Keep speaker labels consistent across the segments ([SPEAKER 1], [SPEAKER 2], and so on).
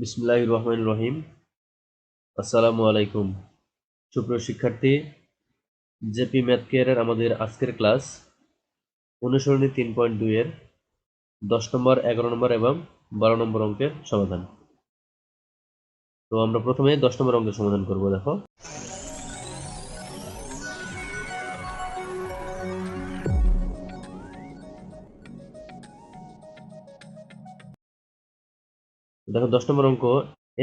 [SPEAKER 1] বিসমিল্লাহির রহমানির রহিম। আসসালামু আলাইকুম। সুপ্রিয় শিক্ষার্থী, জেপি ম্যাথ কেয়ারের আমাদের আজকের ক্লাস অনুসরণী 3.2 এর 10 নম্বর, 11 নম্বর এবং 12 নম্বর অঙ্কের সমাধান। তো আমরা প্রথমে 10 নম্বর অঙ্কের সমাধান করব। দেখো, দেখো 10 নম্বর অঙ্ক,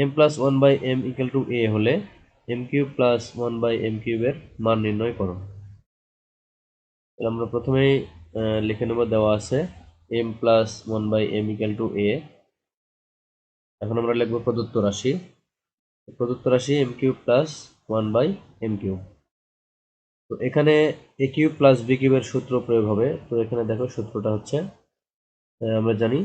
[SPEAKER 1] m plus 1/m equal to a হলে m কিউব প্লাস 1/m কিউবের মান নির্ণয় করো। আমরা প্রথমেই লিখে নেব, দেওয়া আছে m plus 1/m equal to a। এখন আমরা লিখব প্রদত্ত রাশি m cube plus 1/m cube. তো এখানে a কিউব প্লাস b কিউবের সূত্র প্রয়োগ হবে। তো এখানে দেখো সূত্রটা হচ্ছে, আমরা জানি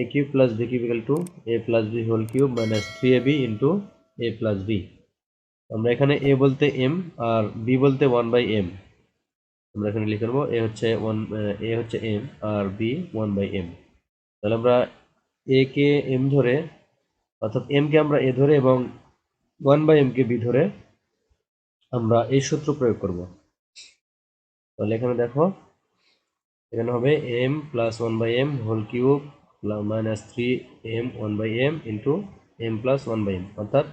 [SPEAKER 1] a cube plus b cube equal to a plus b whole cube minus 3ab into a plus b। আমরা এখানে a বলতে m আর b বলতে 1/m। আমরা এখানে লিখে নেবো a হচ্ছে m আর b 1/m। তাহলে আমরা a কে m ধরে, অর্থাৎ m কে আমরা a ধরে এবং 1/m কে b ধরে আমরা এই সূত্র প্রয়োগ করব। তাহলে এখানে দেখো, এখানে হবে m plus 1/m whole cube minus 3m 1/m into m plus 1/m। অর্থাৎ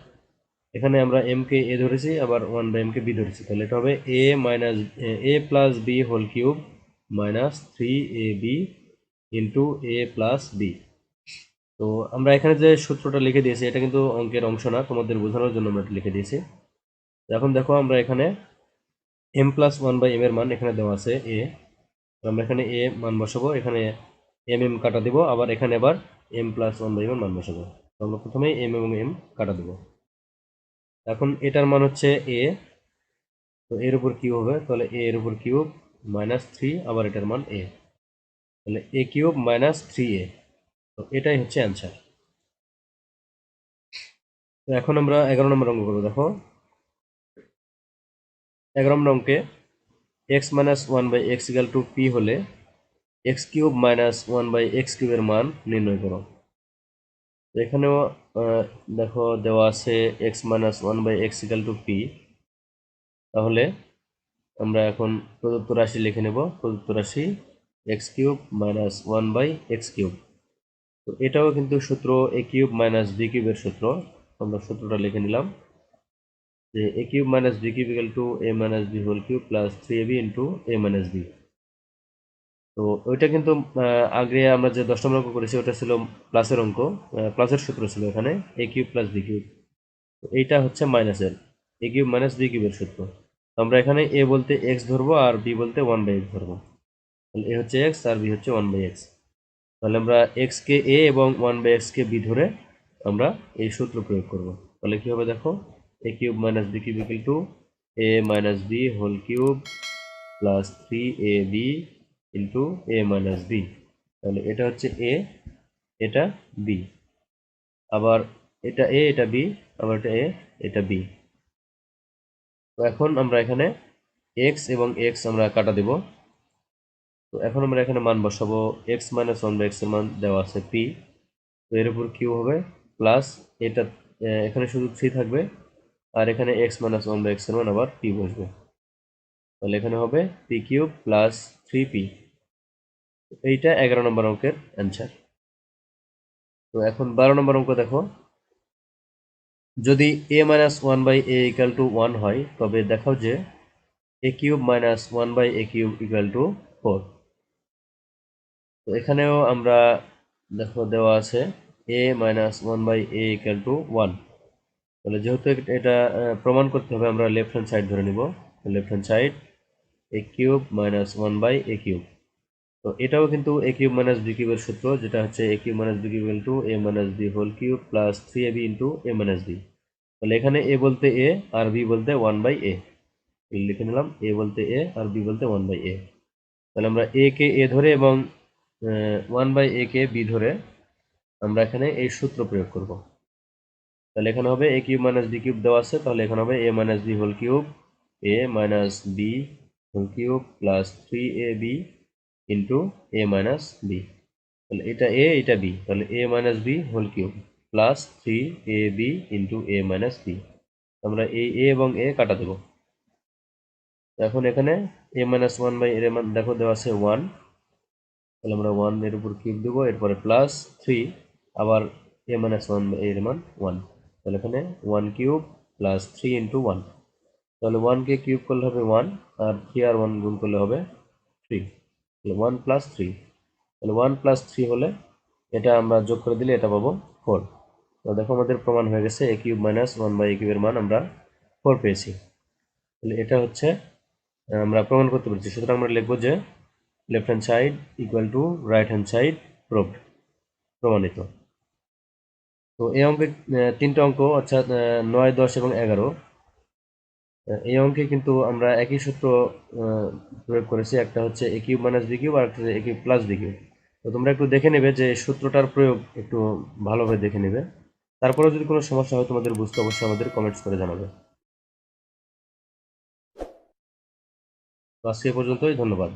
[SPEAKER 1] এখানে আমরা m কে a ধরেছি, আবার 1/m কে b ধরেছি। তাহলে এটা হবে a plus b whole cube minus 3ab into a plus b। তো আমরা এখানে যে সূত্রটা লিখে দিয়েছি এটা কিন্তু অঙ্কের অংশ না, তোমাদের বোঝানোর জন্য আমরা লিখে দিয়েছি। এখন দেখো, আমরা এখানে m প্লাস 1/m এর মান এখানে দেওয়া আছে a। আমরা এখানে a মান বসাবো, এখানে m কাটা দিব, আবার এখানে আবার m প্লাস 1/m এর মান বসাবো। আমরা প্রথমে m এবং m কাটা দেব। এখন এটার মান হচ্ছে a, তো এর উপর কিউব হবে, তাহলে a এর উপর কিউব মাইনাস 3, আবার এটার মান a, তাহলে a কিউব মাইনাস 3a। তো এটাই হচ্ছে অ্যান্সার। তো এখন আমরা 11 নম্বর অঙ্ক করবো। দেখো, 11 নম্বর অঙ্কে x minus 1/x equal to p হলে x কিউব মাইনাস 1/x কিউবের মান নির্ণয় করো। এখানেও দেখো দেওয়া আছে x minus 1/x equal to p। তাহলে আমরা এখন প্রদত্ত রাশি লিখে নেব, প্রদত্ত রাশি x cube minus 1/x cube. তো এটাও কিন্তু সূত্র a কিউব মাইনাস b কিউবের সূত্র। আমরা সূত্রটা লিখে নিলাম যে a cube minus b cube equal to a minus b whole cube plus 3ab into a minus b। তো ওইটা কিন্তু আগে আমরা যে 10 নম্বর অঙ্ক করেছি ওটা ছিল প্লাসের অঙ্ক, প্লাসের সূত্র ছিল এখানে a cube plus b cube. তো এইটা হচ্ছে মাইনাসের, a কিউব মাইনাস b কিউবের সূত্র। আমরা এখানে a বলতে x ধরবো আর b বলতে 1/x ধরবো। তাহলে a হচ্ছে x আর b হচ্ছে 1/x। তাহলে আমরা x কে a এবং 1/x কে b ধরে আমরা এই সূত্র প্রয়োগ করব। তাহলে কি হবে দেখো, a cube minus b cube equal to a minus b whole cube plus 3ab into a minus b। তাহলে এটা হচ্ছে a, এটা b, আবার এটা a, এটা b, আবার এটা a, এটা b। তো এখন আমরা এখানে x এবং x আমরা কাটা দেব। তো এখন আমরা এখানে মান বসাবো, x মাইনাস 1/x এর মান দেওয়া আছে p। তো এর উপর কিউ হবে প্লাস এটা, এখানে শুধু 3 থাকবে, আর এখানে x মাইনাস 1/x এর মান আবার p বসবে। তাহলে এখানে হবে p কিউব প্লাস 3p। এইটা 11 নম্বর অঙ্কের অ্যান্সার। তো এখন 12 নম্বর অঙ্ক দেখো, যদি a minus 1/a equal to 1 হয় তবে দেখাও যে a cube minus 1/a cube equal two 4। তো এখানেও আমরা দেখো দেওয়া আছে a minus 1/a equal to 1। তাহলে যেহেতু এটা প্রমাণ করতে হবে, আমরা লেফট হ্যান্ড সাইড ধরে নিব। Left hand side a cube minus 1/a cube. তো এটাও কিন্তু a কিউব মাইনাস b কিউবের সূত্র, যেটা হচ্ছে a cube minus b cube equal to a minus b whole cube plus 3ab into a minus b। তাহলে এখানে a বলতে a আর b বলতে 1/a। লিখে নিলাম a বলতে a আর b বলতে 1/a। তাহলে আমরা a কে a ধরে এবং 1/a কে b ধরে আমরা এখানে এই সূত্র প্রয়োগ করব। তাহলে এখানে হবে a cube minus b cube দেওয়া আছে, তাহলে এখানে হবে a minus b whole cube a minus b whole cube plus 3ab into a minus b। তাহলে এটা a, এটা b, তাহলে a minus b whole cube plus 3ab into a minus b। আমরা এই a এবং a কাটা দেব। এখন এখানে a মাইনাস ওয়ান বাই এর মান দেখো দেওয়া আছে 1, তাহলে আমরা 1 এর উপর কিউব দেবো, এরপরে প্লাস 3, আবার a মাইনাস ওয়ান বাই এর মান 1, তাহলে এখানে 1 কিউব প্লাস 3 ইন্টু 1, তাহলে 1 কে কিউব করলে হবে 1, আর 3 আর 1 গুণ করলে হবে 3, তাহলে 1 প্লাস 3, তাহলে 1 প্লাস 3 হলে এটা আমরা যোগ করে দিলে এটা পাবো 4। তো দেখো আমাদের প্রমাণ হয়ে গেছে a cube minus one by a কিউবের মান আমরা 4 পেয়েছি। তাহলে এটা হচ্ছে আমরা প্রমাণ করতে পেরেছি। সুতরাং আমরা লিখবো যে left hand side equal to right hand side proved, প্রমাণিত। তো এই অঙ্কে তিনটা অঙ্ক অর্থাৎ 9, 10 এবং 11, এই অঙ্কে কিন্তু আমরা একই সূত্র প্রয়োগ করেছি। একটা হচ্ছে a cube minus b cube, আর একটা হচ্ছে a cube plus b cube. তো তোমরা একটু দেখে নেবে যে সূত্রটার প্রয়োগ একটু ভালোভাবে দেখে নেবে। তারপরে যদি কোনো সমস্যা হয় তোমাদের বুঝতে, অবশ্যই আমাদের কমেন্টস করে জানাবে। তো আজকে এ পর্যন্তই, ধন্যবাদ।